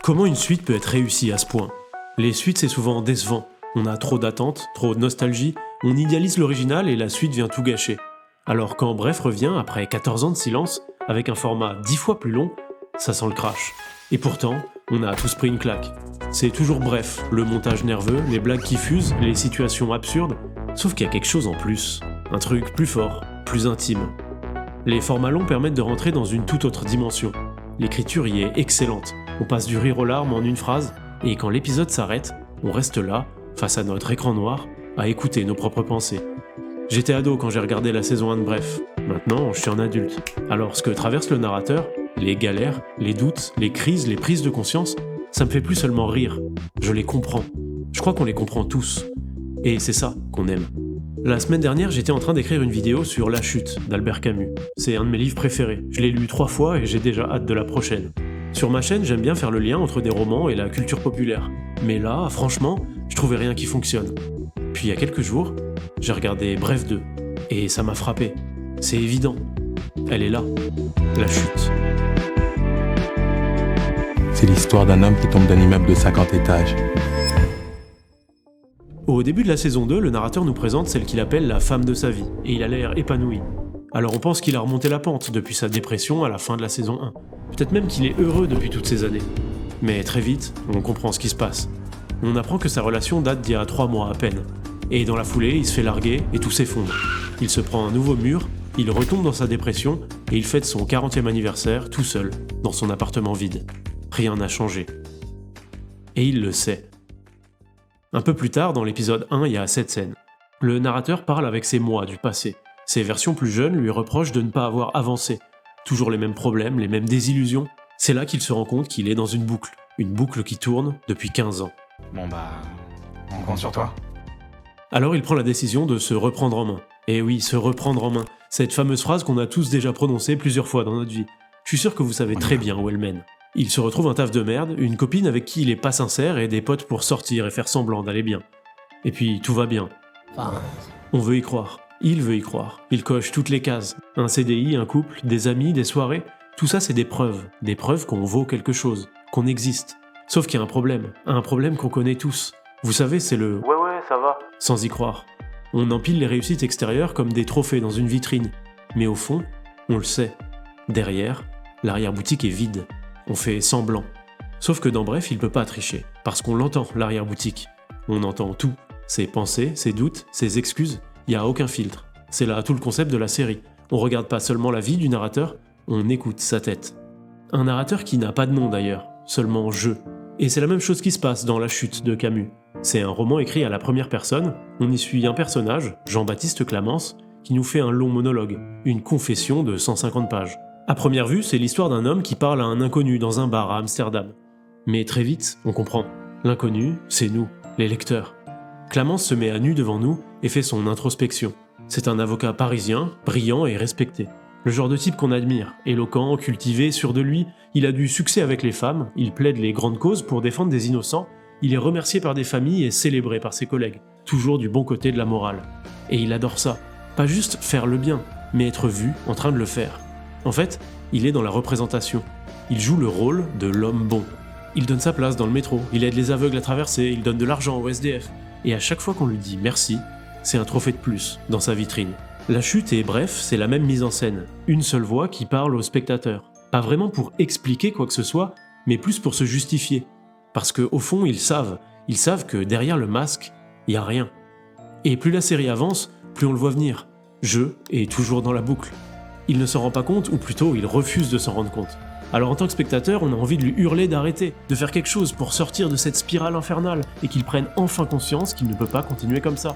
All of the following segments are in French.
Comment une suite peut être réussie à ce point ? Les suites, c'est souvent décevant. On a trop d'attentes, trop de nostalgie, on idéalise l'original et la suite vient tout gâcher. Alors quand Bref revient, après 14 ans de silence, avec un format 10 fois plus long, ça sent le crash. Et pourtant, on a tous pris une claque. C'est toujours Bref, le montage nerveux, les blagues qui fusent, les situations absurdes, sauf qu'il y a quelque chose en plus. Un truc plus fort, plus intime. Les formats longs permettent de rentrer dans une toute autre dimension. L'écriture y est excellente. On passe du rire aux larmes en une phrase, et quand l'épisode s'arrête, on reste là, face à notre écran noir, à écouter nos propres pensées. J'étais ado quand j'ai regardé la saison 1 de Bref. Maintenant, je suis un adulte. Alors, ce que traverse le narrateur, les galères, les doutes, les crises, les prises de conscience, ça me fait plus seulement rire. Je les comprends. Je crois qu'on les comprend tous. Et c'est ça qu'on aime. La semaine dernière, j'étais en train d'écrire une vidéo sur La Chute d'Albert Camus. C'est un de mes livres préférés. Je l'ai lu 3 fois et j'ai déjà hâte de la prochaine. Sur ma chaîne, j'aime bien faire le lien entre des romans et la culture populaire. Mais là, franchement, je trouvais rien qui fonctionne. Puis il y a quelques jours, j'ai regardé Bref 2. Et ça m'a frappé. C'est évident. Elle est là. La chute. C'est l'histoire d'un homme qui tombe d'un immeuble de 50 étages. Au début de la saison 2, le narrateur nous présente celle qu'il appelle la femme de sa vie, et il a l'air épanoui. Alors on pense qu'il a remonté la pente depuis sa dépression à la fin de la saison 1. Peut-être même qu'il est heureux depuis toutes ces années. Mais très vite, on comprend ce qui se passe. On apprend que sa relation date d'il y a 3 mois à peine. Et dans la foulée, il se fait larguer et tout s'effondre. Il se prend un nouveau mur, il retombe dans sa dépression et il fête son 40e anniversaire tout seul, dans son appartement vide. Rien n'a changé. Et il le sait. Un peu plus tard, dans l'épisode 1, il y a cette scène. Le narrateur parle avec ses moi du passé. Ses versions plus jeunes lui reprochent de ne pas avoir avancé. Toujours les mêmes problèmes, les mêmes désillusions. C'est là qu'il se rend compte qu'il est dans une boucle qui tourne depuis 15 ans. Bon on compte sur toi. Alors il prend la décision de se reprendre en main. Et oui, se reprendre en main. Cette fameuse phrase qu'on a tous déjà prononcée plusieurs fois dans notre vie. Je suis sûr que vous savez très bien où elle mène. Il se retrouve un taf de merde, une copine avec qui il est pas sincère et des potes pour sortir et faire semblant d'aller bien. Et puis tout va bien. On veut y croire. Il veut y croire. Il coche toutes les cases. Un CDI, un couple, des amis, des soirées. Tout ça c'est des preuves qu'on vaut quelque chose, qu'on existe. Sauf qu'il y a un problème qu'on connaît tous. Vous savez, c'est le « ouais, ça va », sans y croire. On empile les réussites extérieures comme des trophées dans une vitrine. Mais au fond, on le sait. Derrière, l'arrière-boutique est vide. On fait semblant. Sauf que dans Bref, il peut pas tricher. Parce qu'on l'entend, l'arrière-boutique. On entend tout. Ses pensées, ses doutes, ses excuses. Il y a aucun filtre. C'est là tout le concept de la série. On regarde pas seulement la vie du narrateur, on écoute sa tête. Un narrateur qui n'a pas de nom d'ailleurs, seulement je. Et c'est la même chose qui se passe dans La Chute de Camus. C'est un roman écrit à la première personne, on y suit un personnage, Jean-Baptiste Clamence, qui nous fait un long monologue, une confession de 150 pages. À première vue, c'est l'histoire d'un homme qui parle à un inconnu dans un bar à Amsterdam. Mais très vite, on comprend. L'inconnu, c'est nous, les lecteurs. Clamence se met à nu devant nous et fait son introspection. C'est un avocat parisien, brillant et respecté. Le genre de type qu'on admire, éloquent, cultivé, sûr de lui, il a du succès avec les femmes, il plaide les grandes causes pour défendre des innocents, il est remercié par des familles et célébré par ses collègues, toujours du bon côté de la morale. Et il adore ça. Pas juste faire le bien, mais être vu en train de le faire. En fait, il est dans la représentation. Il joue le rôle de l'homme bon. Il donne sa place dans le métro, il aide les aveugles à traverser, il donne de l'argent au SDF. Et à chaque fois qu'on lui dit merci, c'est un trophée de plus dans sa vitrine. La Chute et Bref, c'est la même mise en scène. Une seule voix qui parle au spectateur. Pas vraiment pour expliquer quoi que ce soit, mais plus pour se justifier. Parce qu'au fond, ils savent que derrière le masque, il y a rien. Et plus la série avance, plus on le voit venir. Je est toujours dans la boucle. Il ne s'en rend pas compte, ou plutôt il refuse de s'en rendre compte. Alors en tant que spectateur, on a envie de lui hurler d'arrêter, de faire quelque chose pour sortir de cette spirale infernale, et qu'il prenne enfin conscience qu'il ne peut pas continuer comme ça.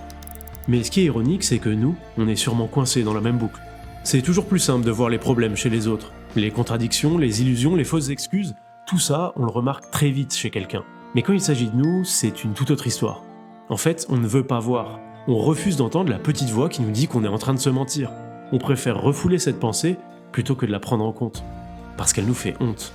Mais ce qui est ironique, c'est que nous, on est sûrement coincés dans la même boucle. C'est toujours plus simple de voir les problèmes chez les autres. Les contradictions, les illusions, les fausses excuses, tout ça, on le remarque très vite chez quelqu'un. Mais quand il s'agit de nous, c'est une toute autre histoire. En fait, on ne veut pas voir. On refuse d'entendre la petite voix qui nous dit qu'on est en train de se mentir. On préfère refouler cette pensée plutôt que de la prendre en compte. Parce qu'elle nous fait honte.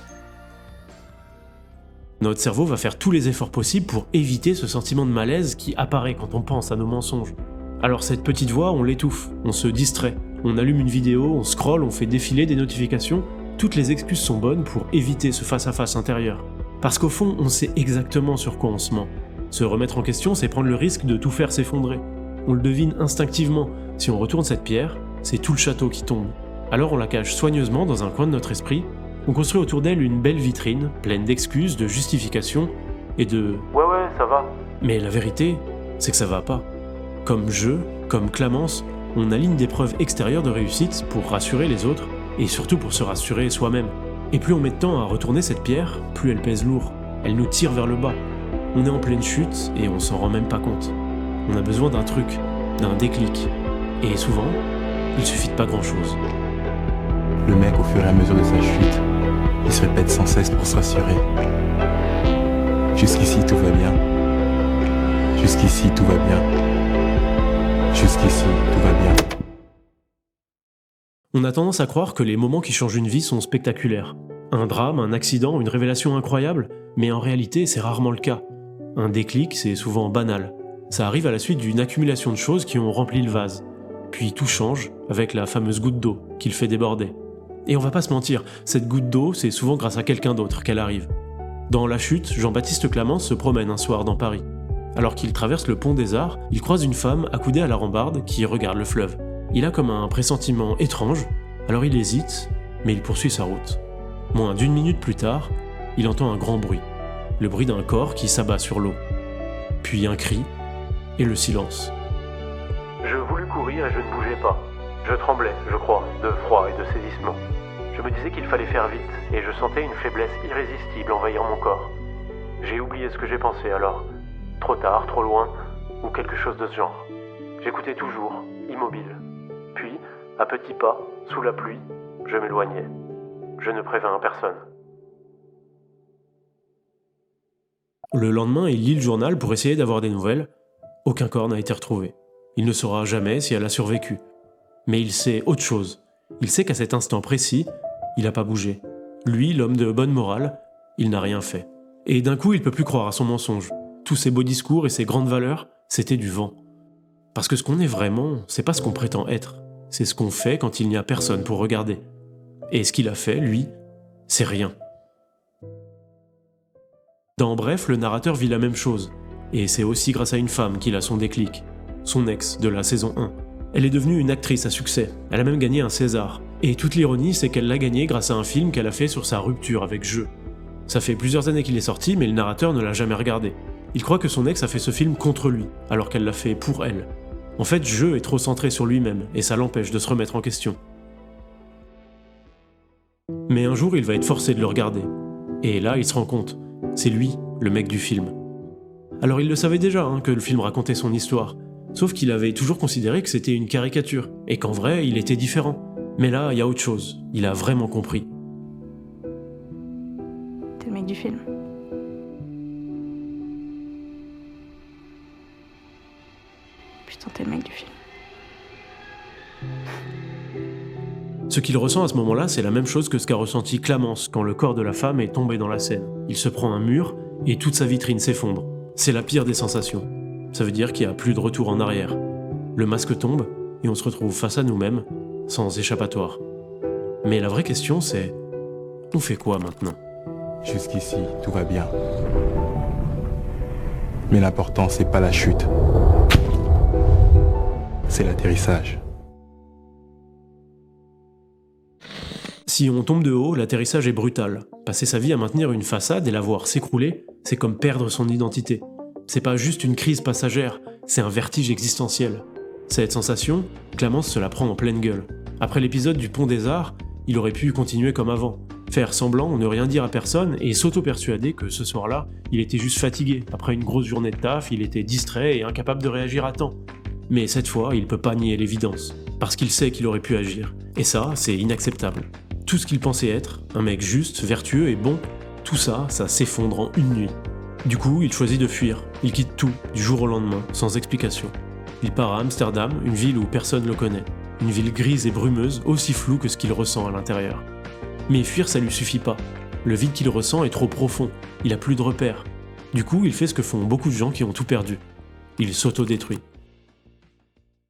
Notre cerveau va faire tous les efforts possibles pour éviter ce sentiment de malaise qui apparaît quand on pense à nos mensonges. Alors cette petite voix, on l'étouffe, on se distrait, on allume une vidéo, on scrolle, on fait défiler des notifications, toutes les excuses sont bonnes pour éviter ce face-à-face intérieur. Parce qu'au fond, on sait exactement sur quoi on se ment. Se remettre en question, c'est prendre le risque de tout faire s'effondrer. On le devine instinctivement. Si on retourne cette pierre, c'est tout le château qui tombe. Alors on la cache soigneusement dans un coin de notre esprit. On construit autour d'elle une belle vitrine, pleine d'excuses, de justifications et de « ouais, ça va ». Mais la vérité, c'est que ça va pas. Comme jeu, comme Clamence, on aligne des preuves extérieures de réussite pour rassurer les autres et surtout pour se rassurer soi-même. Et plus on met de temps à retourner cette pierre, plus elle pèse lourd. Elle nous tire vers le bas. On est en pleine chute et on s'en rend même pas compte. On a besoin d'un truc, d'un déclic. Et souvent, il suffit de pas grand-chose. Le mec, au fur et à mesure de sa chute, il se répète sans cesse pour se rassurer. Jusqu'ici, tout va bien. Jusqu'ici, tout va bien. Jusqu'ici, tout va bien. On a tendance à croire que les moments qui changent une vie sont spectaculaires. Un drame, un accident, une révélation incroyable, mais en réalité, c'est rarement le cas. Un déclic, c'est souvent banal. Ça arrive à la suite d'une accumulation de choses qui ont rempli le vase. Puis tout change avec la fameuse goutte d'eau qui le fait déborder. Et on va pas se mentir, cette goutte d'eau, c'est souvent grâce à quelqu'un d'autre qu'elle arrive. Dans La Chute, Jean-Baptiste Clamence se promène un soir dans Paris. Alors qu'il traverse le pont des Arts, il croise une femme accoudée à la rambarde qui regarde le fleuve. Il a comme un pressentiment étrange, alors il hésite, mais il poursuit sa route. Moins d'une minute plus tard, il entend un grand bruit. Le bruit d'un corps qui s'abat sur l'eau. Puis un cri, et le silence. Je voulus courir et je ne bougeais pas. Je tremblais, je crois, de froid et de saisissement. Je me disais qu'il fallait faire vite, et je sentais une faiblesse irrésistible envahir mon corps. J'ai oublié ce que j'ai pensé alors. Trop tard, trop loin, ou quelque chose de ce genre. J'écoutais toujours, immobile. Puis, à petits pas, sous la pluie, je m'éloignais. Je ne prévins personne. Le lendemain, il lit le journal pour essayer d'avoir des nouvelles. Aucun corps n'a été retrouvé. Il ne saura jamais si elle a survécu. Mais il sait autre chose. Il sait qu'à cet instant précis, il n'a pas bougé. Lui, l'homme de bonne morale, il n'a rien fait. Et d'un coup, il peut plus croire à son mensonge. Tous ses beaux discours et ses grandes valeurs, c'était du vent. Parce que ce qu'on est vraiment, c'est pas ce qu'on prétend être. C'est ce qu'on fait quand il n'y a personne pour regarder. Et ce qu'il a fait, lui, c'est rien. Dans Bref, le narrateur vit la même chose. Et c'est aussi grâce à une femme qu'il a son déclic. Son ex de la saison 1. Elle est devenue une actrice à succès. Elle a même gagné un César. Et toute l'ironie, c'est qu'elle l'a gagné grâce à un film qu'elle a fait sur sa rupture avec Jeu. Ça fait plusieurs années qu'il est sorti, mais le narrateur ne l'a jamais regardé. Il croit que son ex a fait ce film contre lui, alors qu'elle l'a fait pour elle. En fait, Jeu est trop centré sur lui-même, et ça l'empêche de se remettre en question. Mais un jour, il va être forcé de le regarder. Et là, il se rend compte. C'est lui, le mec du film. Alors il le savait déjà, que le film racontait son histoire. Sauf qu'il avait toujours considéré que c'était une caricature, et qu'en vrai, il était différent. Mais là, il y a autre chose. Il a vraiment compris. T'es le mec du film. Putain, t'es le mec du film. Ce qu'il ressent à ce moment-là, c'est la même chose que ce qu'a ressenti Clamence quand le corps de la femme est tombé dans la Seine. Il se prend un mur, et toute sa vitrine s'effondre. C'est la pire des sensations. Ça veut dire qu'il n'y a plus de retour en arrière. Le masque tombe, et on se retrouve face à nous-mêmes, sans échappatoire. Mais la vraie question, c'est... on fait quoi maintenant ? Jusqu'ici, tout va bien. Mais l'important, c'est pas la chute. C'est l'atterrissage. Si on tombe de haut, l'atterrissage est brutal. Passer sa vie à maintenir une façade et la voir s'écrouler, c'est comme perdre son identité. C'est pas juste une crise passagère, c'est un vertige existentiel. Cette sensation, Clamence se la prend en pleine gueule. Après l'épisode du Pont des Arts, il aurait pu continuer comme avant. Faire semblant, ne rien dire à personne et s'auto-persuader que ce soir-là, il était juste fatigué. Après une grosse journée de taf, il était distrait et incapable de réagir à temps. Mais cette fois, il peut pas nier l'évidence. Parce qu'il sait qu'il aurait pu agir. Et ça, c'est inacceptable. Tout ce qu'il pensait être, un mec juste, vertueux et bon, tout ça, ça s'effondre en une nuit. Du coup, il choisit de fuir. Il quitte tout, du jour au lendemain, sans explication. Il part à Amsterdam, une ville où personne le connaît. Une ville grise et brumeuse, aussi floue que ce qu'il ressent à l'intérieur. Mais fuir, ça lui suffit pas. Le vide qu'il ressent est trop profond, il a plus de repères. Du coup, il fait ce que font beaucoup de gens qui ont tout perdu. Il s'auto-détruit.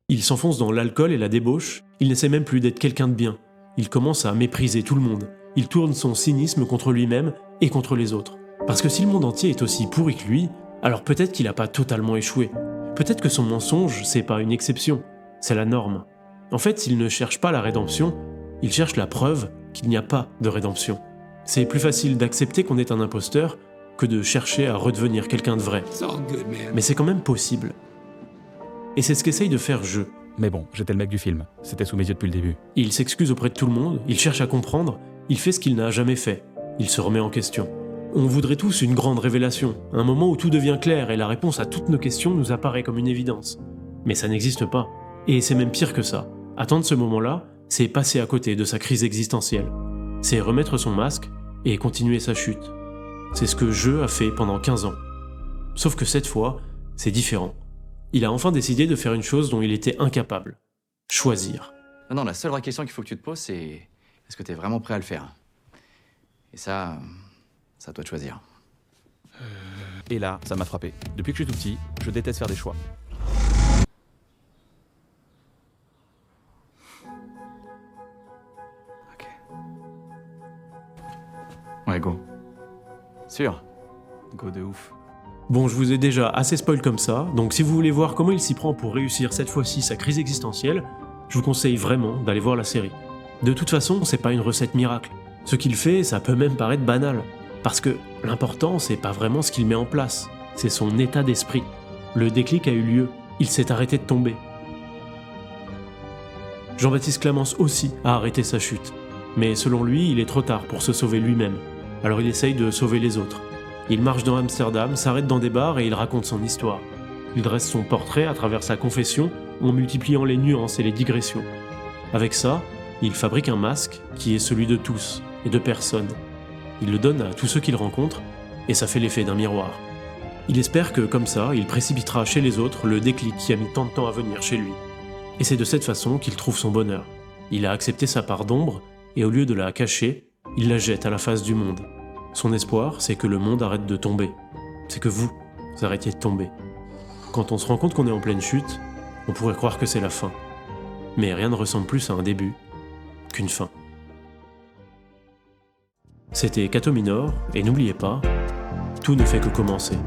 Il s'enfonce dans l'alcool et la débauche, il n'essaie même plus d'être quelqu'un de bien. Il commence à mépriser tout le monde. Il tourne son cynisme contre lui-même et contre les autres. Parce que si le monde entier est aussi pourri que lui, alors peut-être qu'il n'a pas totalement échoué. Peut-être que son mensonge, c'est pas une exception, c'est la norme. En fait, s'il ne cherche pas la rédemption, il cherche la preuve qu'il n'y a pas de rédemption. C'est plus facile d'accepter qu'on est un imposteur que de chercher à redevenir quelqu'un de vrai. Mais c'est quand même possible. Et c'est ce qu'essaye de faire Jeu. Mais bon, j'étais le mec du film. C'était sous mes yeux depuis le début. Il s'excuse auprès de tout le monde, il cherche à comprendre, il fait ce qu'il n'a jamais fait. Il se remet en question. On voudrait tous une grande révélation, un moment où tout devient clair et la réponse à toutes nos questions nous apparaît comme une évidence. Mais ça n'existe pas. Et c'est même pire que ça. Attendre ce moment-là, c'est passer à côté de sa crise existentielle. C'est remettre son masque et continuer sa chute. C'est ce que Jeu a fait pendant 15 ans. Sauf que cette fois, c'est différent. Il a enfin décidé de faire une chose dont il était incapable. Choisir. Non, la seule vraie question qu'il faut que tu te poses, c'est est-ce que t'es vraiment prêt à le faire? Et ça à toi de choisir. Et là, ça m'a frappé. Depuis que je suis tout petit, je déteste faire des choix. Ok. Ouais, go. Sûr? Go de ouf. Bon, je vous ai déjà assez spoil comme ça, donc si vous voulez voir comment il s'y prend pour réussir cette fois-ci sa crise existentielle, je vous conseille vraiment d'aller voir la série. De toute façon, c'est pas une recette miracle. Ce qu'il fait, ça peut même paraître banal. Parce que l'important, c'est pas vraiment ce qu'il met en place, c'est son état d'esprit. Le déclic a eu lieu, il s'est arrêté de tomber. Jean-Baptiste Clamence aussi a arrêté sa chute. Mais selon lui, il est trop tard pour se sauver lui-même. Alors il essaye de sauver les autres. Il marche dans Amsterdam, s'arrête dans des bars et il raconte son histoire. Il dresse son portrait à travers sa confession en multipliant les nuances et les digressions. Avec ça, il fabrique un masque qui est celui de tous et de personne. Il le donne à tous ceux qu'il rencontre et ça fait l'effet d'un miroir. Il espère que, comme ça, il précipitera chez les autres le déclic qui a mis tant de temps à venir chez lui. Et c'est de cette façon qu'il trouve son bonheur. Il a accepté sa part d'ombre et au lieu de la cacher, il la jette à la face du monde. Son espoir, c'est que le monde arrête de tomber. C'est que vous arrêtiez de tomber. Quand on se rend compte qu'on est en pleine chute, on pourrait croire que c'est la fin. Mais rien ne ressemble plus à un début qu'une fin. C'était Cato Minor, et n'oubliez pas, tout ne fait que commencer.